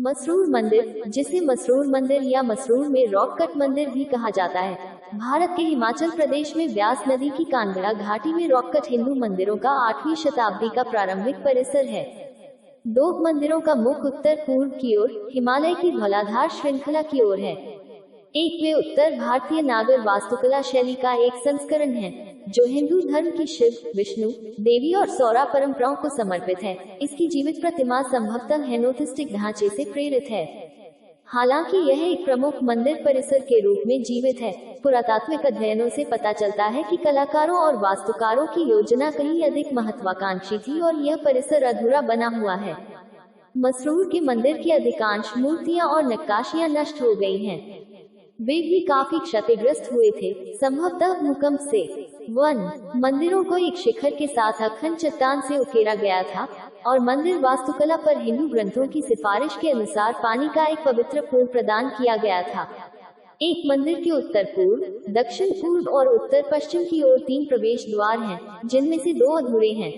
मसरूर मंदिर, जिसे मसरूर मंदिर या मसरूर में रॉक कट मंदिर भी कहा जाता है, भारत के हिमाचल प्रदेश में व्यास नदी की कांगड़ा घाटी में रॉक कट हिंदू मंदिरों का 8वीं शताब्दी का प्रारंभिक परिसर है। दो मंदिरों का मुख उत्तर पूर्व की ओर हिमालय की धौलाधार श्रृंखला की ओर है। एक वे उत्तर भारतीय नागर वास्तुकला शैली का एक संस्करण है, जो हिंदू धर्म की शिव, विष्णु, देवी और सौरा परंपराओं को समर्पित है। इसकी जीवित प्रतिमा संभवतः हेनोथिस्टिक ढांचे से प्रेरित है। हालांकि यह एक प्रमुख मंदिर परिसर के रूप में जीवित है। पुरातात्विक अध्ययनों से पता चलता है कि कलाकारों और वास्तुकारों की योजना कहीं अधिक महत्वाकांक्षी थी और यह परिसर अधूरा बना हुआ है। मसरूर के मंदिर की अधिकांश मूर्तियां और नक्काशियां नष्ट हो गई हैं। वे भी काफी क्षतिग्रस्त हुए थे, संभवतः भूकंप से। मंदिरों को एक शिखर के साथ अखंड चट्टान से उकेरा गया था और मंदिर वास्तुकला पर हिंदू ग्रंथों की सिफारिश के अनुसार पानी का एक पवित्र पूल प्रदान किया गया था। एक मंदिर के उत्तर पूर्व, दक्षिण पूर्व और उत्तर पश्चिम की ओर 3 प्रवेश द्वार हैं, जिनमें से 2 अधूरे हैं।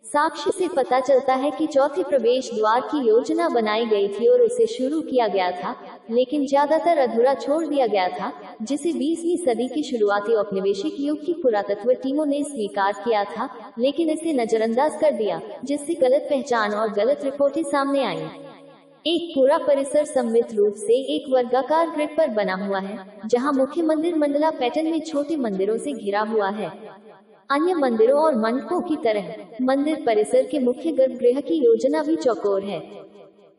साक्ष्य से पता चलता है कि चौथे प्रवेश द्वार की योजना बनाई गई थी और उसे शुरू किया गया था, लेकिन ज्यादातर अधूरा छोड़ दिया गया था, जिसे 20वीं सदी के शुरुआती औपनिवेशिक युग की पुरातत्व टीमों ने स्वीकार किया था, लेकिन इसे नजरअंदाज कर दिया, जिससे गलत पहचान और गलत रिपोर्टें सामने आईं। एक पूरा परिसर सममित रूप से एक वर्गाकार ग्रिड पर बना हुआ है, जहां मुख्य मंदिर मंडला पैटर्न में छोटे मंदिरों से घिरा हुआ है। अन्य मंदिरों और मंडपों की तरह मंदिर परिसर के मुख्य गर्भगृह की योजना भी चौकोर है।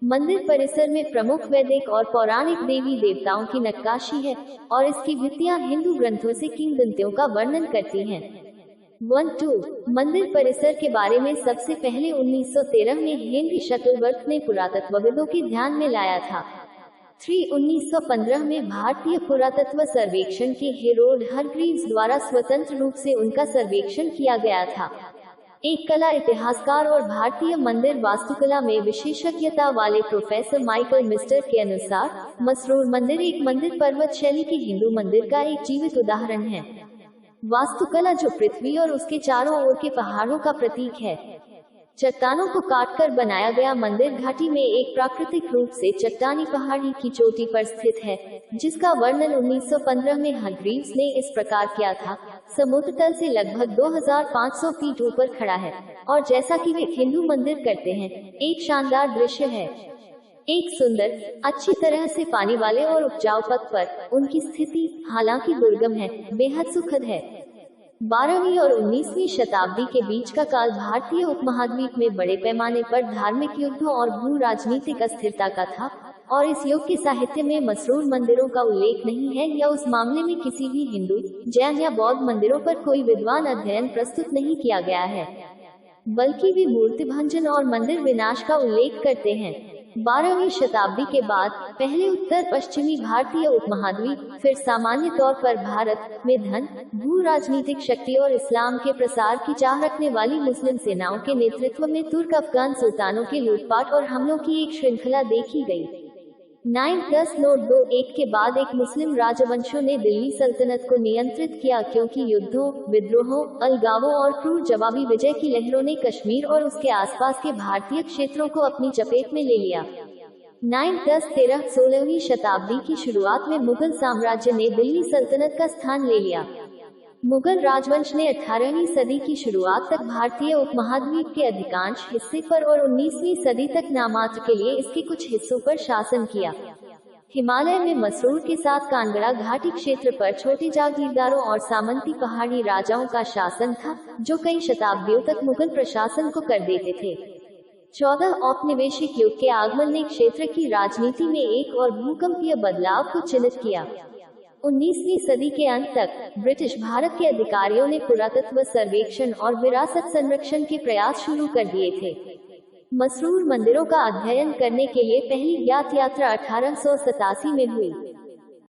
मंदिर परिसर में प्रमुख वैदिक और पौराणिक देवी देवताओं की नक्काशी है और इसकी भित्तियां हिंदू ग्रंथों से किंवदंतियों का वर्णन करती हैं। 1-2 मंदिर परिसर के बारे में सबसे पहले 1913 में हेनरी शटलवर्थ ने पुरातत्वविदों के ध्यान में लाया था। 1915 में भारतीय पुरातत्व सर्वेक्षण के हेरोल्ड हरग्रीव्स द्वारा स्वतंत्र रूप से उनका सर्वेक्षण किया गया था। एक कला इतिहासकार और भारतीय मंदिर वास्तुकला में विशेषज्ञता वाले प्रोफेसर माइकल मिस्टर के अनुसार, मसरूर मंदिर एक मंदिर पर्वत शैली के हिंदू मंदिर का एक जीवित उदाहरण है। वास्तुकला जो पृथ्वी और उसके चारों ओर के पहाड़ों का प्रतीक है। चट्टानों को काटकर बनाया गया मंदिर घाटी में एक प्राकृतिक रूप से चट्टानी पहाड़ी की चोटी पर स्थित है, जिसका वर्णन 1915 में हरग्रीव्स ने इस प्रकार किया था। समुद्र तल से लगभग 2500 फीट ऊपर खड़ा है और जैसा कि वे हिंदू मंदिर करते हैं, एक शानदार दृश्य है। एक सुंदर, अच्छी तरह से पानी वाले और उपजाऊ पथ पर उनकी स्थिति, हालांकि दुर्गम है, बेहद सुखद है। 12वीं और 19वीं शताब्दी के बीच का काल भारतीय उपमहाद्वीप में बड़े पैमाने पर धार्मिक युद्धों और भू राजनीतिक अस्थिरता का था, और इस युग के साहित्य में मसरूर मंदिरों का उल्लेख नहीं है या उस मामले में किसी भी हिंदू, जैन या बौद्ध मंदिरों पर कोई विद्वान अध्ययन प्रस्तुत नहीं किया गया है, बल्कि वे मूर्ति भंजन और मंदिर विनाश का उल्लेख करते हैं। 12वीं शताब्दी के बाद पहले उत्तर पश्चिमी भारतीय उपमहाद्वीप, फिर सामान्य तौर पर भारत में धन, भू राजनीतिक शक्ति और इस्लाम के प्रसार की चाह रखने वाली मुस्लिम सेनाओं के नेतृत्व में तुर्क अफगान सुल्तानों के लूटपाट और हमलों की एक श्रृंखला देखी गई। 9+1 के बाद एक मुस्लिम राजवंशों ने दिल्ली सल्तनत को नियंत्रित किया, क्योंकि युद्धों, विद्रोहों, अलगावों और क्रूर जवाबी विजय की लहरों ने कश्मीर और उसके आसपास के भारतीय क्षेत्रों को अपनी चपेट में ले लिया। 9+13 16वीं शताब्दी की शुरुआत में मुगल साम्राज्य ने दिल्ली सल्तनत का स्थान ले लिया। मुगल राजवंश ने 18वीं सदी की शुरुआत तक भारतीय उपमहाद्वीप के अधिकांश हिस्से पर और 19वीं सदी तक नामात्र के लिए इसके कुछ हिस्सों पर शासन किया। हिमालय में मसरूर के साथ कांगड़ा घाटी क्षेत्र पर छोटे जागीरदारों और सामंती पहाड़ी राजाओं का शासन था, जो कई शताब्दियों तक मुगल प्रशासन को कर देते थे। 14 औपनिवेशिक युग के आगमन ने क्षेत्र की राजनीति में एक और भूकंपीय बदलाव को चिन्हित किया। 19वीं सदी के अंत तक ब्रिटिश भारत के अधिकारियों ने पुरातत्व सर्वेक्षण और विरासत संरक्षण के प्रयास शुरू कर दिए थे। मसरूर मंदिरों का अध्ययन करने के लिए पहली ज्ञात यात्रा 1887 में हुई।